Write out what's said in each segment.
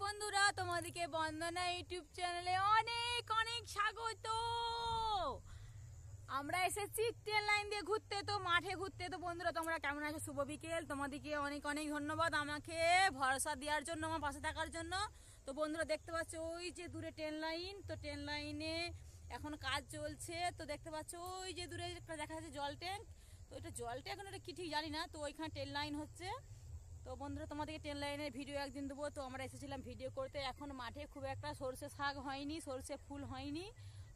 বন্ধুরা, তোমাদেরকে বন্দনা ইউটিউব চ্যানেলে অনেক অনেক স্বাগত। আমরা এসেছি ট্রেন লাইন দিয়ে ঘুরতে, তো মাঠে ঘুরতে। তো বন্ধুরা, তোমরা কেমন আছো? শুভ বিকেল। তোমাদেরকে অনেক অনেক ধন্যবাদ আমাকে ভরসা দেওয়ার জন্য, আমার পাশে থাকার জন্য। তো বন্ধুরা, দেখতে পাচ্ছ ওই যে দূরে ট্রেন লাইন, তো ট্রেন লাইনে এখন কাজ চলছে। তো দেখতে পাচ্ছ ওই যে দূরে একটা দেখা যাচ্ছে জল ট্যাঙ্ক। তো এটা জল ট্যাঙ্ক ওটা কি ঠিক জানি না। তো ওইখানে ট্রেন লাইন হচ্ছে। তো বন্ধুরা, তোমাদেরকে ট্রেন লাইনের ভিডিও একদিন দেবো। তো আমরা এসেছিলাম ভিডিও করতে। এখন মাঠে খুব একটা সরষে শাক হয়নি, সরষে ফুল হয়নি।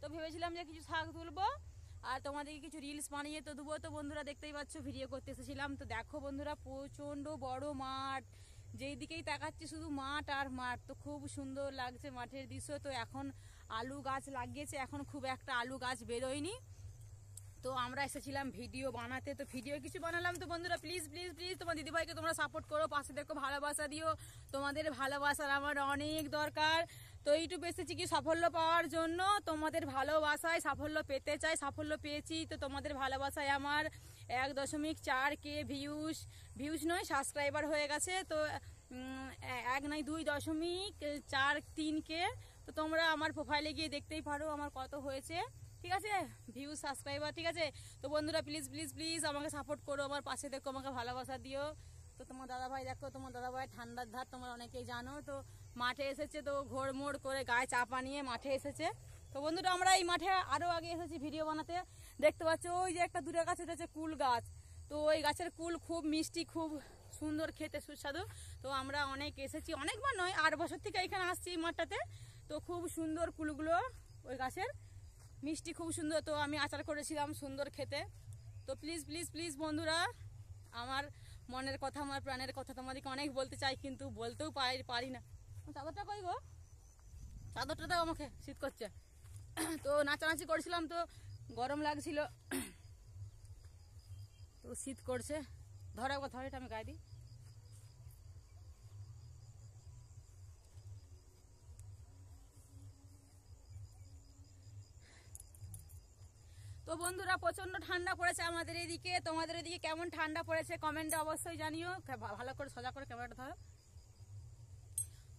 তো ভেবেছিলাম যে কিছু শাক তুলবো আর তোমাদেরকে কিছু রিলস বানিয়ে তো দেবো। তো বন্ধুরা, দেখতেই পাচ্ছ ভিডিও করতে এসেছিলাম। তো দেখো বন্ধুরা, প্রচণ্ড বড় মাঠ, যেই দিকেই তাকাচ্ছি শুধু মাঠ আর মাঠ। তো খুব সুন্দর লাগছে মাঠের দৃশ্য। তো এখন আলু গাছ লাগিয়েছে, এখন খুব একটা আলু গাছ বেরোয়নি। তো আমরা এসেছিলাম ভিডিও বানাতে, তো ভিডিও কিছু বানালাম। তো বন্ধুরা, প্লিজ প্লিজ প্লিজ তোমার দিদিভাইকে তোমরা সাপোর্ট করো, পাশে দেখো, ভালোবাসা দিও। তোমাদের ভালোবাসার আমার অনেক দরকার। তো ইউটিউবে এসেছি কি সাফল্য পাওয়ার জন্য, তোমাদের ভালোবাসায় সাফল্য পেতে চাই, সাফল্য পেয়েছি। তো তোমাদের ভালোবাসায় আমার 1.4K ভিউজ নয়, সাবস্ক্রাইবার হয়ে গেছে। তো 2.43K। তো তোমরা আমার প্রোফাইলে গিয়ে দেখতেই পারো আমার কত হয়েছে, ঠিক আছে, ভিউজ সাবস্ক্রাইবার, ঠিক আছে। তো বন্ধুরা, প্লিজ প্লিজ প্লিজ আমাকে সাপোর্ট করো, আমার পাশে দেখো, আমাকে ভালোবাসা দিও। তো তোমার দাদাভাই দেখো, তোমার দাদাভাই ঠান্ডার ধার তোমরা অনেকেই জানো। তো মাঠে এসেছে, তো ঘোরমোড় করে গায়ে চাপা নিয়ে মাঠে এসেছে। তো বন্ধুরা, আমরা এই মাঠে আরও আগে এসেছি ভিডিও বানাতে। দেখতে পাচ্ছ ওই যে একটা দূরে গাছ, এটা হচ্ছে কুল গাছ। তো ওই গাছের কুল খুব মিষ্টি, খুব সুন্দর খেতে, সুস্বাদু। তো আমরা অনেক এসেছি, অনেকবার নয়, 8 বছর থেকে এখানে আসছি এই মাঠটাতে। তো খুব সুন্দর কুলগুলো ওই গাছের, মিষ্টি খুব সুন্দর। তো আমি আচার করেছিলাম, সুন্দর খেতে। তো প্লিজ প্লিজ প্লিজ বন্ধুরা, আমার মনের কথা, আমার প্রাণের কথা তোমাদেরকে অনেক বলতে চাই, কিন্তু বলতেও পারি না। চাদরটা কই গো? চাদরটা দাও আমাকে, শীত করছে। তো নাচানাচি করেছিলাম, তো গরম লাগছিল, তো শীত করছে। ধরো একবার, ধর, এটা আমি গায়ে দিই। তো বন্ধুরা, প্রচন্ড ঠান্ডা পড়েছে আমাদের এদিকে। তোমাদের এদিকে কেমন ঠান্ডা পড়েছে কমেন্টে অবশ্যই জানিও। ভালো করে সোজা করে ক্যামেরাটা ধরো।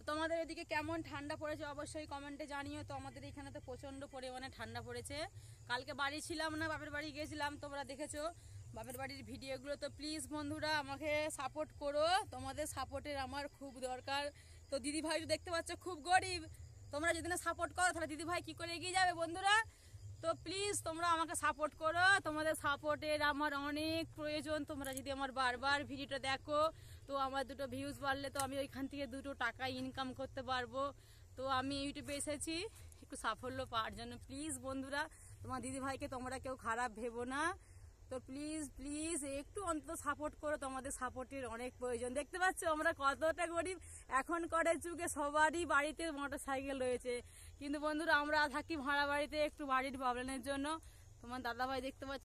তোমাদের এদিকে কেমন ঠান্ডা পড়েছে অবশ্যই কমেন্টে জানিও। তো আমাদের এখানে তো প্রচন্ড পরিমাণে ঠান্ডা পড়েছে। কালকে বাড়ি ছিলাম না, বাপের বাড়ি গিয়েছিলাম, তোমরা দেখেছো বাপের বাড়ির ভিডিওগুলো। তো প্লিজ বন্ধুরা, আমাকে সাপোর্ট করো, তোমাদের সাপোর্টের আমার খুব দরকার। তো দিদিভাই তো দেখতে পাচ্ছ খুব গরিব, তোমরা যদি না সাপোর্ট করো তাহলে দিদিভাই কি করে এগিয়ে যাবে বন্ধুরা। তো প্লিজ তোমরা আমাকে সাপোর্ট করো, তোমাদের সাপোর্টের আমার অনেক প্রয়োজন। তোমরা যদি আমার বারবার ভিডিওটা দেখো, তো আমার 2টো ভিউজ বাড়লে তো আমি ওইখান থেকে 2টো টাকা ইনকাম করতে পারবো। তো আমি ইউটিউবে এসেছি একটু সাফল্য পাওয়ার জন্য। প্লিজ বন্ধুরা, তোমার দিদিভাইকে তোমরা কেউ খারাপ ভেবো না। তো প্লিজ প্লিজ একটু অন্তত সাপোর্ট করো, তোমাদের সাপোর্টের অনেক প্রয়োজন। দেখতে পাচ্ছ আমরা কতটা গরিব। এখনকার যুগে সবারই বাড়িতে মোটরসাইকেল রয়েছে, কিন্তু বন্ধুরা আমরা থাকি ভাড়া বাড়িতে, একটু বাড়ির প্রবলেমের জন্য। তোমার দাদাভাই দেখতে পাচ্ছ